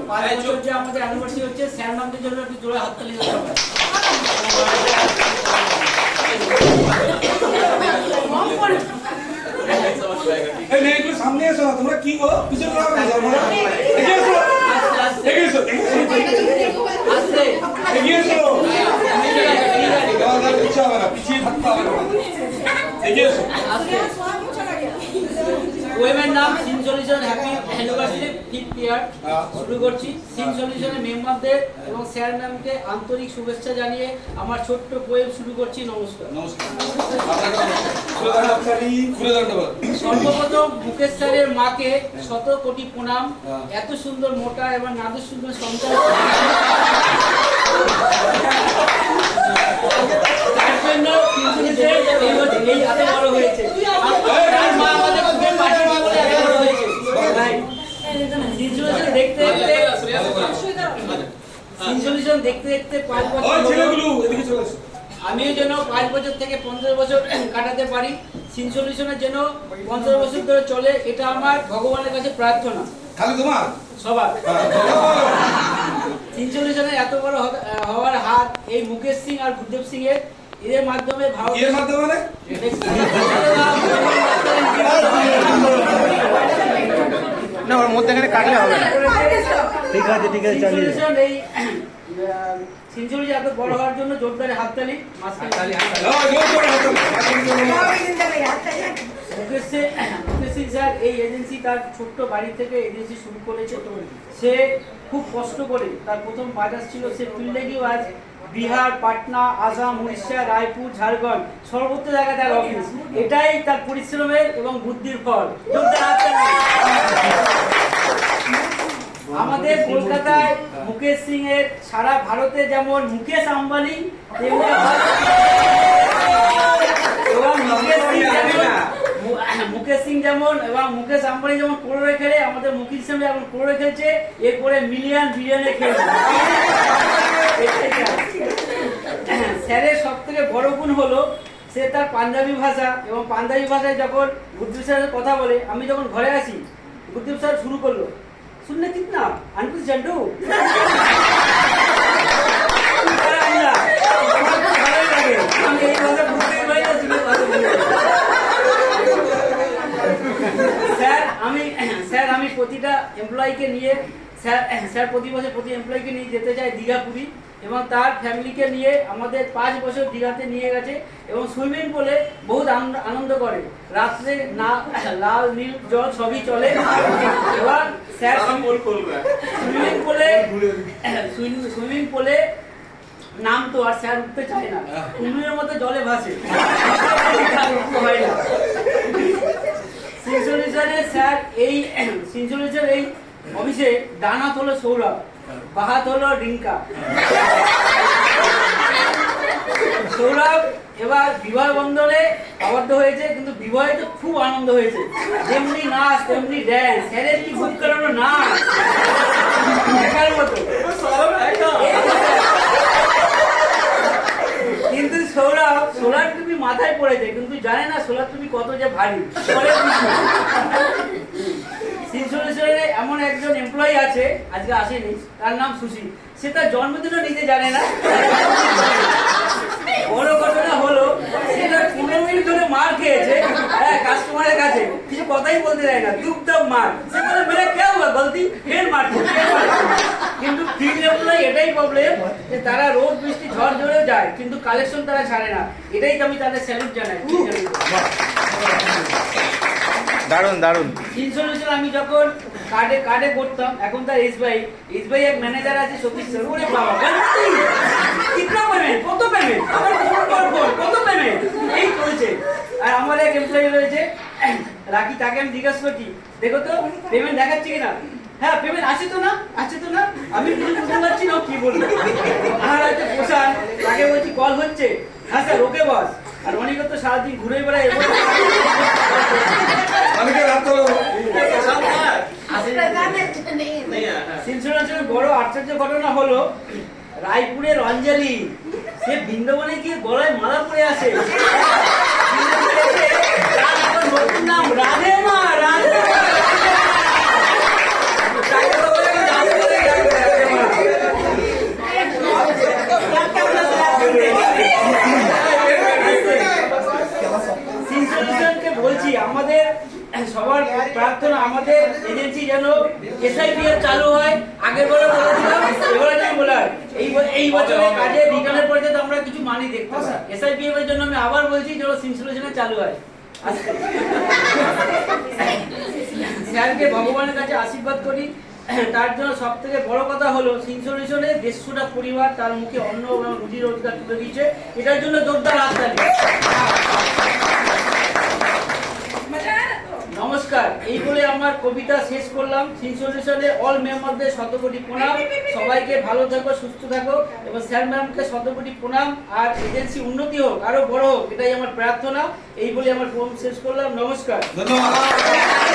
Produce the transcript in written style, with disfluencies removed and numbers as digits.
5 বছর যে আমাদের অ্যানিভার্সারি হচ্ছে, স্যার নামদের জন্য একটু জোরে হাততালি দিতে হবে। এই নেই একটু সামনে এসো না, তোমরা কি গো পিছনে যাও না, এগিয়ে এসো, এগিয়ে এসো, আস্তে এগিয়ে এসো, দাদা ইচ্ছা হবে না, পিছিয়ে থাকতে হবে না, এগিয়ে এসো। ওয়েমের নাম সিন solution happy anniversary 5th year শুরু করছি। সিন সলিউশনের মেম্বারদের এবং স্যার ম্যামকে আন্তরিক শুভেচ্ছা জানিয়ে আমার ছোট্ট পোয়েম শুরু করছি। নমস্কার। সর্বপ্রথম মুকেশ স্যারের মাকে শত কোটি প্রণাম। এত সুন্দর মোটা এবং নাদুর সুন্দর সন্তান তার জন্য এই এত বড় হয়েছে। তার মা আমাদের খুবই পাশে বলে এত বড় হয়েছে। দেখতে দেখতে সিনসলিউশন দেখতে দেখতে 5 বছর আমিও যেন 5 বছর থেকে 15 বছর কাটাতে পারি। সিনসলিউশনের জন্য 15 বছর ধরে চলে, এটা আমার ভগবানের কাছে প্রার্থনা। খালি তোমার সবার সিনসলিউশনের এত বড় হওয়ার হাত এই মুকেশ সিং আর গুরদেব সিং এর মাধ্যমে এর মাধ্যমে মানে না, ওর মধ্যে এখানে কাটলে হবে না। ঠিক আছে চালিয়ে এই সিনসলিউশন এত বড় হওয়ার জন্য জোরদার হাততালি। মাঝখানে মুকেশ সিং স্যার এই এজেন্সি তার ছোট্ট বাড়ি থেকে এজেন্সি শুরু করেছে। সে খুব কষ্ট করে তার প্রথম বাজার ছিল, সে ফিল্ডে গিয়েও আজ বিহার, পাটনা, আসাম, উড়িষ্যা, রায়পুর, ঝাড়খণ্ড সর্বত্র জায়গায় তার অফিস। এটাই তার পরিশ্রমের এবং বুদ্ধির ফল। আমাদের কলকাতায় মুকেশ সিং এর সারা ভারতে যেমন মুকেশ আম্বানি, মুকেশ সিং যেমন এবং মুকেশ আম্বানি যেমন করোড়ে খেলে, আমাদের মুকেশ সিং যেমন করোড়ে খেলছে, এরপরে মিলিয়ন বিলিয়নে খেলছে। স্যারের সব থেকে বড় গুণ হলো সে তার পাঞ্জাবি ভাষা, এবং পাঞ্জাবি ভাষায় যখন গুরদেব স্যারের কথা বলে, আমি যখন ঘরে আসি গুরদেব স্যার শুরু করলো, শুনলে কিতনা আনকুশ জান্ডু। স্যার আমি প্রতিটা এমপ্লয়িকে নিয়ে স্যার প্রতি বছর প্রতি এমপ্লয়িকে নিয়ে যেতে চাই দীঘা, পুরী, এবং তার ফ্যামিলিকে নিয়ে আমাদের 5 বছর দীঘাতে নিয়ে গেছে। এবং সুইমিং পুলে বহুত আনন্দ করে, রাত্রে না লাল নীল জল সবই চলে। এবার স্যার সুইমিং পুলে নাম তো আর স্যার উঠতে চায় না, কুমিরের মতো জলে ভাসে। স্যার এই সিনসলিউশনের এই অফিসে ডান হাত হলো সৌরভ, বাহাত হলো রিঙ্কা। সৌরভ এবার বিবাহ বন্ধনে আবদ্ধ হয়েছে, কিন্তু বিবাহে তো খুব আনন্দ হয়েছে, যেমনি নাচ তেমনি ড্যান্স। স্যারের কি বুক করানো নাচ দেখার মতো। কিন্তু সৌরভ তুমি মাথায় পড়েছে, কিন্তু জানে না সৌরভ তুমি কত যে ভারী। সিনসলিউশনে এমন একজন এমপ্লয়ি আছে, আজকে আসেনি, তার নাম সুশীল। সে তার জন্মদিনও নিজে জানে না। বড় ঘটনা হলো সেটা 15 মিনিট ধরে মার খেয়েছে কাস্টমারের কাছে, কিছু কথাই বলতে দেয় না, দুপদাপ মার। সে বলে মেরে কে হুয়া গলতি, ফের মারছে। কিন্তু ফিল্ড এমপ্লয়ি এটাই প্রবলেম যে তারা রোদ বৃষ্টি ঝড় ঝড়েও যায়, কিন্তু কালেকশন তারা ছাড়ে না। এটাই আমি তাদের স্যালুট জানাই। দারুণ। সিনসলিউশন আমি যখন কার্ডে করতাম, এখন তার এসবিআই এক ম্যানেজার আছে সতীশ স্যার। ওরে বাবা, কিতনা পেমেন্ট, কত পেমেন্ট, কত পেমেন্ট এই করেছে। আর আমার এক এমপ্লয়ি রয়েছে রাখি, তাকে আমি জিজ্ঞাসা করছি, দেখো তো পেমেন্ট দেখাচ্ছে কিনা। হ্যাঁ পেমেন্ট আছে তো না, আমি কিছু বুঝতে পারছি না কি বলবো। আর হয়তো পোষান, তাকে বলছি কল হচ্ছে, হ্যাঁ স্যার ওকে বস। আর অনেকে তো সারাদিন ঘুরে বেড়ায়। সিনসলিউশনের বড় আশ্চর্য ঘটনা হলো রায়পুরের অঞ্জলি, সে বৃন্দাবনে গিয়ে গলায় মালা পরে আসে। নতুন নাম রাধে মা, রাধে। এসআইপিএফ চালু হয়, আগের বলে বলেছিলাম, এবারে আমি বলার এই বছরে কাজে রিটার্নের পরে তো আমরা কিছু মানি দেখতে পাই। এসআইপিএফ এর জন্য আমি আবার বলছি যেন সিনসোলিউশনে চালু হয়। স্যারকে ভগবানের কাছে আশীর্বাদ করি। তার জন্য সব থেকে বড় কথা হলো সিনসোলিউশনে 150টা পরিবার তার মুখে অন্ন এবং রুজি রোজগার তুলে দিয়েছে, এটার জন্য জোরদার হাততালি। নমস্কার, এই বলে আমার কবিতা শেষ করলাম। সিনসোলিউশনে অল মেম্বারদের শতকোটি প্রণাম, সবাইকে ভালো থাকো, সুস্থ থাকো এবং স্যার ম্যামকে শতকোটি প্রণাম। আর এজেন্সি উন্নতি হোক, আরো বড় হোক, এটাই আমার প্রার্থনা। এই বলে আমার ফোন শেষ করলাম। নমস্কার। ধন্যবাদ।